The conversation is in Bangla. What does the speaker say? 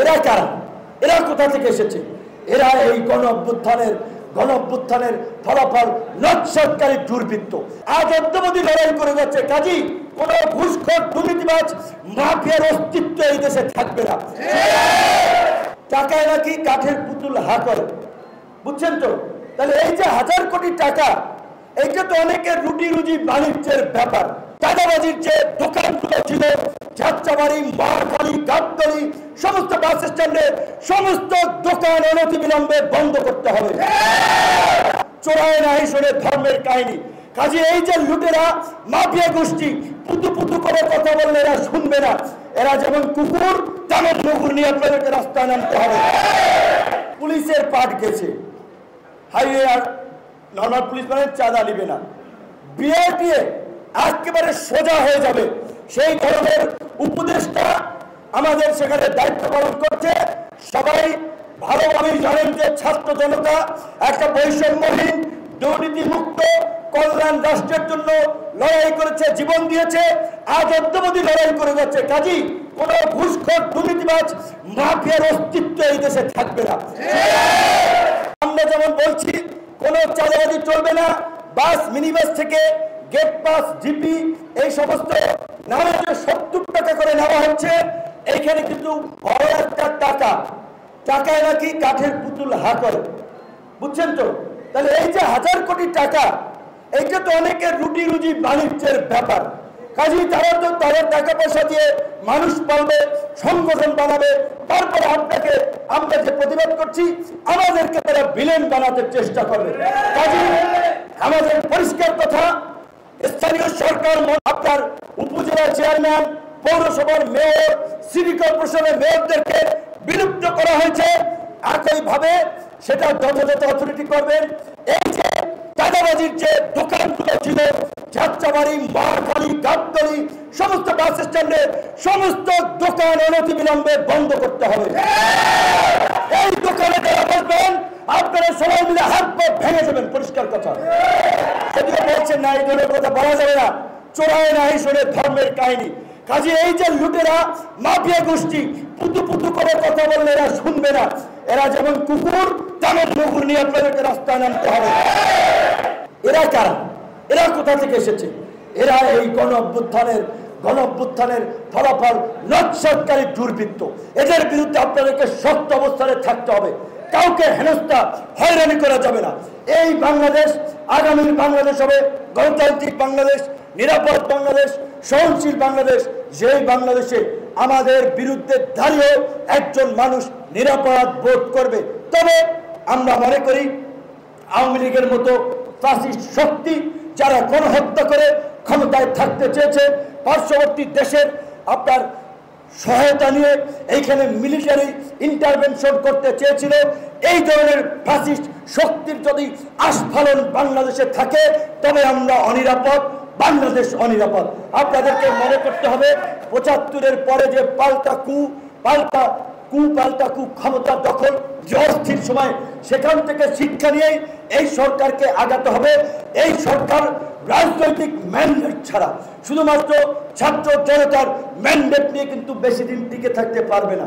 এরা কারা? এরা কোথা থেকে এসেছে? এরা এই গণ অভ্যুত্থানের ফলাফল নকশাকারী দুর্বৃত্ত। আজ অদ্যাবধি লড়াই করে যাচ্ছে। কাজী কোন ঘুষখোর দুর্নীতিবাজ মাফিয়ার অস্তিত্ব এই দেশে থাকবে না। টাকায় নাকি কাঠের পুতুল হা করে, বুঝছেন তো? তাহলে এই যে 1000 কোটি টাকা, এইটা তো অনেকের রুটি রুজি বাণিজ্যের ব্যাপার। চাঁদাবাজির যে দোকানগুলো ছিল, যাত্রাবাড়ি, মারখালি, গাবতলী, সমস্ত বাস স্ট্যান্ডে সমস্ত দোকান অনতিবিলম্বে বন্ধ করতে হবে। চোরায় না হিসেবে ধর্মের কাহিনী। কাজে এই যে লুটেরা মাফিয়া গোষ্ঠী পুতু পুতু করে কথা বললে এরা শুনবে না। এরা যেমন কুকুর তেমন মুগুর নিয়ে আপনাদেরকে রাস্তায় নামতে হবে। পুলিশের পাট গেছে, হাইওয়ে আর নর্মাল পুলিশ মানে চাঁদা নিবে না, বিআরটিএ একেবারে সোজা হয়ে যাবে। সেই ধরনের উপদেষ্টা আমাদের সেখানে দায়িত্ব পালন করছে। সবাই ভালোভাবেই জানেন যে ছাত্র জনতা একটা বৈষম্যহীন দুর্নীতি মুক্ত কল্যাণ রাষ্ট্রের জন্য লড়াই করেছে, জীবন দিয়েছে, আজ অদ্যাবধি লড়াই করে যাচ্ছে। কাজী কোন ঘুষখোর দুর্নীতিবাজ মাফিয়ার অস্তিত্ব এই দেশে থাকবে না। আমরা যেমন বলছি কোন চাঁদাবাজি চলবে না। বাস, মিনিবাস থেকে গেট পাস, জিপি এই সমস্ত নামে যে 70 টাকা করে নেওয়া হচ্ছে, এইখানে কিন্তু বড় একটা টাকায় নাকি কাঠের পুতুল হা করে, বুঝছেন তো? তাহলে এই যে 1000 কোটি টাকা, এইটা তো অনেকের রুটি রুজি বাণিজ্যের ব্যাপার। কাজেই তারা তো তাদের টাকা পয়সা দিয়ে মানুষ পালবে, সংগঠন বানাবে, তারপরে আমরা যে প্রতিবাদ করছি আমাদেরকে তারা ভিলেন বানাতে চেষ্টা করবে। কাজেই আমাদের পরিষ্কার কথা, স্থানীয় সরকার, আপনার উপজেলা চেয়ারম্যান, পৌরসভার মেয়র, সিটি কর্পোরেশনের মেয়রদেরকে বিলুপ্ত করা হয়েছে। একইভাবে সেটা যথাযথ অথরিটি করবেন। এই যে চাঁদাবাজির যে দোকানগুলো ছিল, যাত্রাবাড়ি, মারখালি, গাবতলী, সমস্ত বাস স্ট্যান্ডে সমস্ত দোকান অনতিবিলম্বে বন্ধ করতে হবে। এই দোকানে যারা বসবেন আপনারা সবাই মিলে হাত পা ভেঙে যাবেন, পরিষ্কার কথা। যদিও বলছেন না, এই ধরনের কথা বলা যাবে না, চোরায় না হিসেবে ধর্মের কাহিনী। কাজে এই যে লুটেরা মাফিয়া গোষ্ঠী পুতু পুতু করে কথা বললে এরা শুনবে না। এরা যেমন কুকুর তেমন মুগুর নিয়ে আপনাদেরকে রাস্তায় নামতে হবে। এরা কারা? এরা কোথা থেকে এসেছে? এরা এই গণ অভ্যুত্থানের ফলাফল নকশাকারী দুর্বৃত্ত। এদের বিরুদ্ধে আপনাদেরকে শক্ত অবস্থানে থাকতে হবে। কাউকে হেনস্থা হয়রানি করা যাবে না। এই বাংলাদেশ আগামীর বাংলাদেশ হবে গণতান্ত্রিক বাংলাদেশ, নিরাপদ বাংলাদেশ, সহনশীল বাংলাদেশ। যেই বাংলাদেশে আমাদের বিরুদ্ধে দাঁড়িয়ে একজন মানুষ নিরাপদ বোধ করবে। তবে আমরা মনে করি আওয়ামী লীগের মতো ফ্যাসিস্ট শক্তি যারা গণহত্যা করে ক্ষমতায় থাকতে চেয়েছে, পার্শ্ববর্তী দেশের আপনার সহায়তা নিয়ে এইখানে মিলিটারি ইন্টারভেনশন করতে চেয়েছিল, এই ধরনের ফ্যাসিস্ট শক্তির যদি আস্ফালন বাংলাদেশে থাকে তবে আমরা অনিরাপদ, বাংলাদেশ অনিরাপদ। আপনাদেরকে মনে করতে হবে ৭৫-এর পরে যে পাল্টা কু ক্ষমতা দখল, যে অস্থির সময়, সেখান থেকে শিক্ষা নিয়েই এই সরকারকে আগাতে হবে। এই সরকার রাজনৈতিক ম্যান্ডেট ছাড়া, শুধুমাত্র ছাত্র জনতার ম্যান্ডেট নিয়ে কিন্তু বেশি দিন টিকে থাকতে পারবে না।